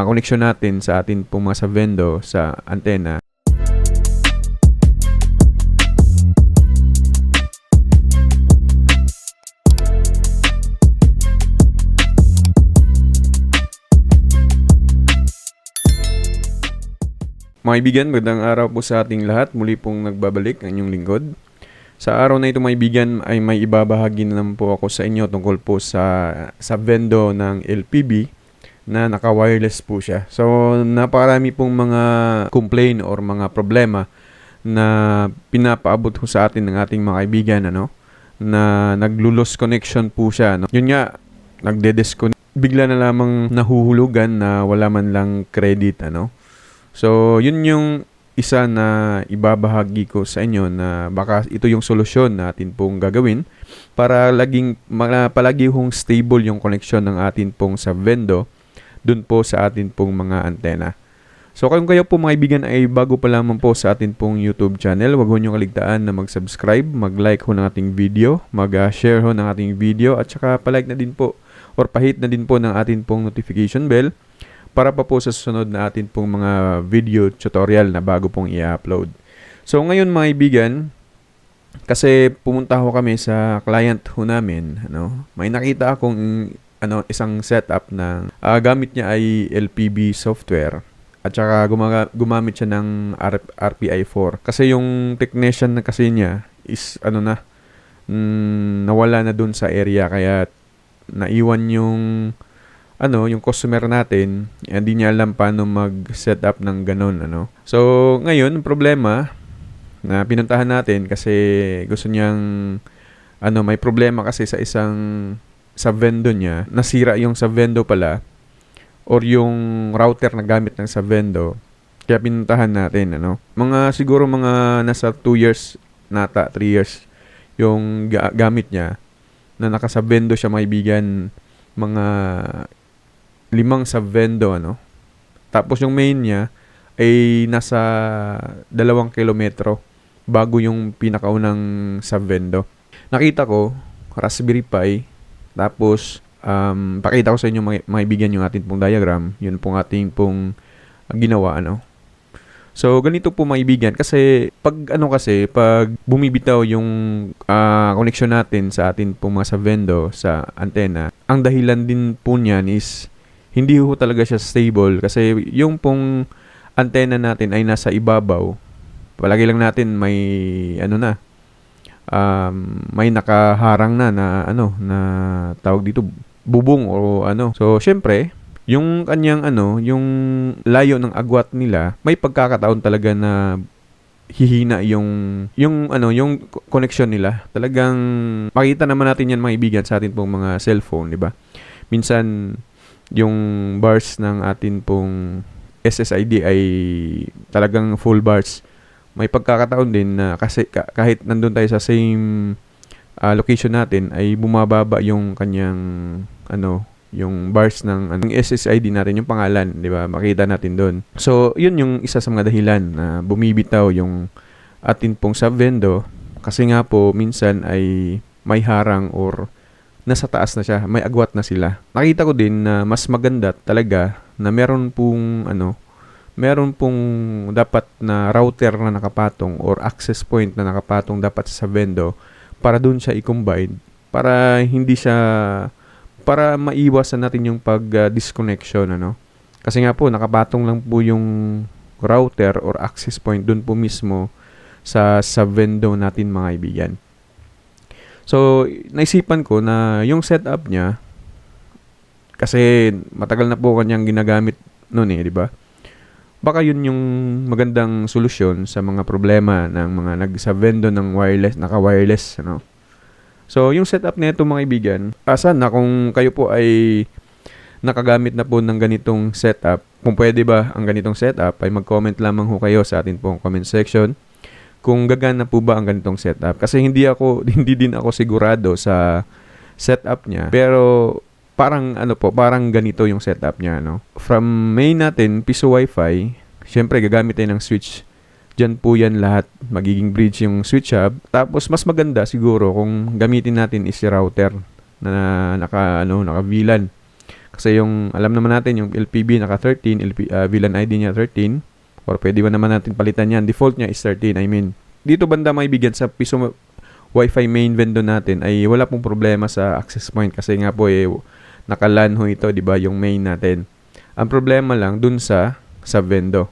connection natin sa atin pong mga sa vendo sa antena. Mga kaibigan, magandang araw po sa ating lahat. Muli pong nagbabalik ang inyong lingkod. Sa araw na ito mga kaibigan ay may ibabahagi na naman po ako sa inyo tungkol po sa vendo ng LPB na naka-wireless po siya. So napakarami pong mga complaint or mga problema na pinapaabot po sa atin ng ating mga kaibigan na naglo-lost connection po siya. Yun nga, nagde-disconnect. Bigla na lamang nahuhulugan na wala man lang credit. So, yun yung isa na ibabahagi ko sa inyo na baka ito yung solusyon natin pong gagawin para palagi hong stable yung connection ng atin pong sa vendo dun po sa atin pong mga antena. So, kung kayo po mga kaibigan ay bago pa lamang po sa atin pong YouTube channel, wag ho nyo kaligtaan na mag-subscribe, mag-like ho ng ating video, mag-share ho ng ating video at saka palike na din po or pahit na din po ng atin pong notification bell para pa po sa susunod na atin pong mga video tutorial na bago pong i-upload. So ngayon mga kaibigan, kasi pumunta ho kami sa client ho namin, may nakita akong isang setup na gamit niya ay LPB software at saka gumamit siya ng RPI4. Kasi yung technician na kasi niya is nawala na dun sa area kaya naiwan yung customer natin, hindi niya alam paano mag-set up ng ganun, So, ngayon, problema na pinuntahan natin kasi gusto niyang, may problema kasi sa vendo niya, nasira yung sa vendo pala, or yung router na gamit ng sa vendo, kaya pinuntahan natin, siguro mga nasa 2 years, 3 years, yung gamit niya, na nakasabendo siya mga kaibigan, mga 5 sub-vendo, Tapos yung main niya ay nasa 2 kilometro bago yung pinakaunang sub-vendo. Nakita ko, Raspberry Pi, tapos pakita ko sa inyo mga kaibigan yung ating pong diagram, yun pong ating pong ginawa, So, ganito po mga kaibigan, kasi pag bumibitaw yung connection natin sa atin pong mga sub-vendo sa antena, ang dahilan din po niyan is hindi ho talaga siya stable kasi yung pong antena natin ay nasa ibabaw. Palagi lang natin may may nakaharang na tawag dito bubong o So syempre, yung kanyang yung layo ng agwat nila, may pagkakataon talaga na hihina yung connection nila. Talagang makita naman natin yan mga ibigan sa atin pong mga cellphone, di ba? Minsan yung bars ng atin pong SSID ay talagang full bars. May pagkakataon din na kasi kahit nandun tayo sa same location natin ay bumababa yung kanyang yung bars ng SSID natin, yung pangalan, 'di ba? Makita natin doon. So, yun yung isa sa mga dahilan na bumibitaw yung atin pong sub-vendo kasi nga po minsan ay may harang or nasa taas na siya, may agwat na sila. Nakita ko din na mas maganda talaga na meron pong dapat na router na nakapatong or access point na nakapatong dapat sa vendo para doon siya i-combine para maiwasan natin yung pag-disconnection, Kasi nga po, nakapatong lang po yung router or access point doon po mismo sa vendo natin mga kaibigan. So, naisipan ko na yung setup niya, kasi matagal na po kanyang ginagamit noon di ba? Baka yun yung magandang solusyon sa mga problema ng mga nag-sa-vendo ng wireless, naka-wireless, So, yung setup nito mga kaibigan, sana kung kayo po ay nakagamit na po ng ganitong setup, kung pwede ba ang ganitong setup, ay mag-comment lamang ho kayo sa atin pong comment section kung gagana po ba ang ganitong setup. Kasi hindi din ako sigurado sa setup niya. Pero parang parang ganito yung setup niya, From main natin, piso Wi-Fi, syempre gagamit tayo ng switch. Diyan po yan lahat, magiging bridge yung switch hub. Tapos mas maganda siguro kung gamitin natin is router na naka VLAN. Kasi yung, alam naman natin, yung LPB naka 13, VLAN ID niya 13, or pwede ba naman natin palitan yan. Default niya is 13, I mean. Dito banda may bigyan sa piso Wi-Fi main vendor natin ay wala pong problema sa access point kasi nga po naka-LAN ho ito, di ba, yung main natin. Ang problema lang dun sa vendor.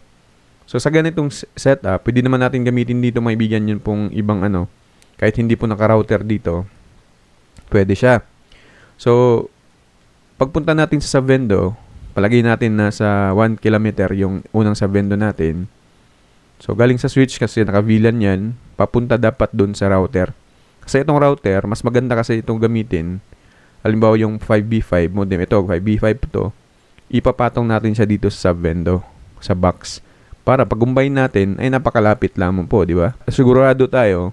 So sa ganitong setup, pwede naman natin gamitin dito may bigyan yun pong ibang kahit hindi po naka-router dito, pwede siya. So pagpunta natin sa vendor, palagay natin na sa 1 kilometer yung unang sa vendor natin. So galing sa switch kasi naka-VLAN yan, papunta dapat dun sa router. Kasi itong router, mas maganda kasi itong gamitin. Halimbawa yung 5B5 modem, ito 5B5 to, ipapatong natin siya dito sa vendor, sa box. Para pag combine natin ay napakalapit lamang po, di ba? Sigurado tayo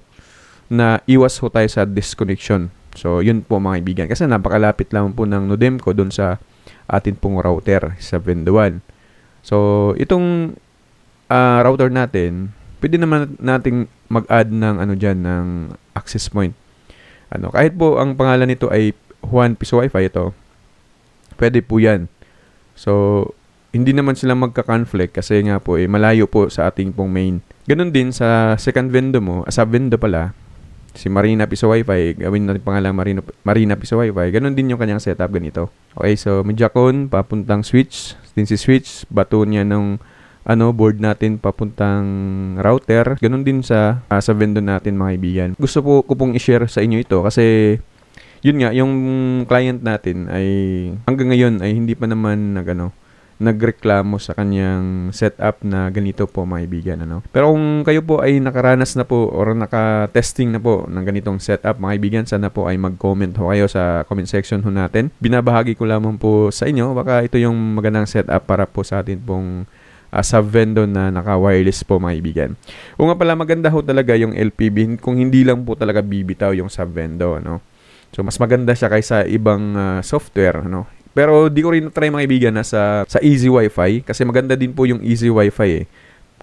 na iwas ho tayo sa disconnection. So yun po mga kaibigan, kasi napakalapit lamang po ng modem ko dun sa atin pong router sa vendor 1. So itong router natin, pwede naman nating mag-add ng diyan ng access point. Kahit po ang pangalan nito ay Juan Piso Wi-Fi ito, pwede po yan. So hindi naman sila magka-conflict kasi nga po malayo po sa ating pong main. Ganun din sa second vendor mo, sa vendor pala, si Marina Piso Wi-Fi, gawin natin pangalan Marina Piso Wi-Fi. Ganun din yung kanyang setup ganito. Okay, so Mediacon papuntang switch, din si switch, bato niya ng board natin papuntang router. Ganun din sa vendor natin mga kaibigan. Gusto ko pong i-share sa inyo ito kasi yun nga, yung client natin ay hanggang ngayon ay hindi pa naman nagreklamo sa kanyang setup na ganito po mga kaibigan. Pero kung kayo po ay nakaranas na po or naka-testing na po ng ganitong setup mga kaibigan, sana po ay mag-comment ho kayo sa comment section ho natin. Binabahagi ko lamang po sa inyo, baka ito yung magandang setup para po sa atin pong sa vendor na naka-wireless po mga kaibigan. O nga pala, maganda ho talaga yung LPB kung hindi lang po talaga bibitaw yung sa vendor. So mas maganda siya kaysa ibang software. Pero di ko rin na-try mga kaibigan na sa Easy Wi-Fi kasi maganda din po yung Easy Wi-Fi .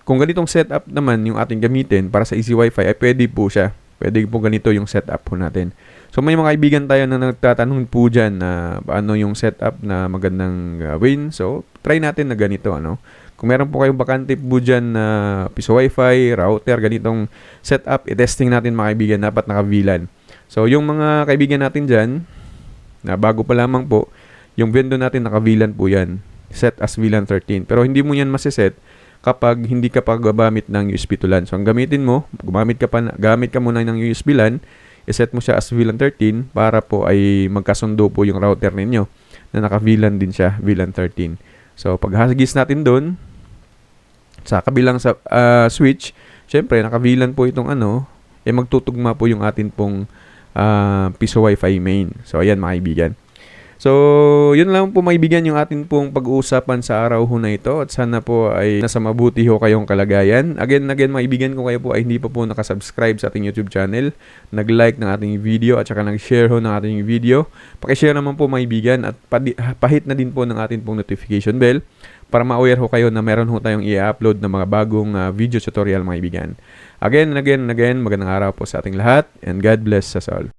Kung ganitong setup naman yung ating gamitin para sa Easy Wi-Fi ay pwede po siya. Pwede po ganito yung setup po natin. So may mga kaibigan tayo na nagtatanong po dyan na paano yung setup na magandang gawin. So try natin na ganito. Kung meron po kayong bakante po dyan na Piso Wi-Fi, router, ganitong setup, i-testing natin mga kaibigan, dapat naka-VLAN. So yung mga kaibigan natin dyan, na bago pa lamang po, yung vendor natin naka-VLAN po yan. Set as VLAN 13. Pero hindi mo yan masiset kapag hindi ka pa gamit ng USB to LAN. So ang gamitin mo, gamit ka muna ng USB LAN, iset mo siya as VLAN 13 para po ay magkasundo po yung router ninyo na naka-VLAN din siya, VLAN 13. So pag hagis natin doon, sa kabilang sa switch, syempre naka-VLAN po itong magtutugma po yung atin pong Piso Wi-Fi main. So ayan mga kaibigan. So yun lang po mga kaibigan yung atin pong pag-uusapan sa araw ho na ito at sana po ay nasa mabuti ho kayong kalagayan. Again mga kaibigan, kung kayo po ay hindi pa po nakasubscribe sa ating YouTube channel, nag-like ng ating video at saka nag-share ho ng ating video, pakishare naman po mga kaibigan at pahit na din po ng atin pong notification bell para ma-aware ho kayo na meron ho tayong i-upload na mga bagong video tutorial mga kaibigan. Again and again and again, magandang araw po sa ating lahat and God bless us all.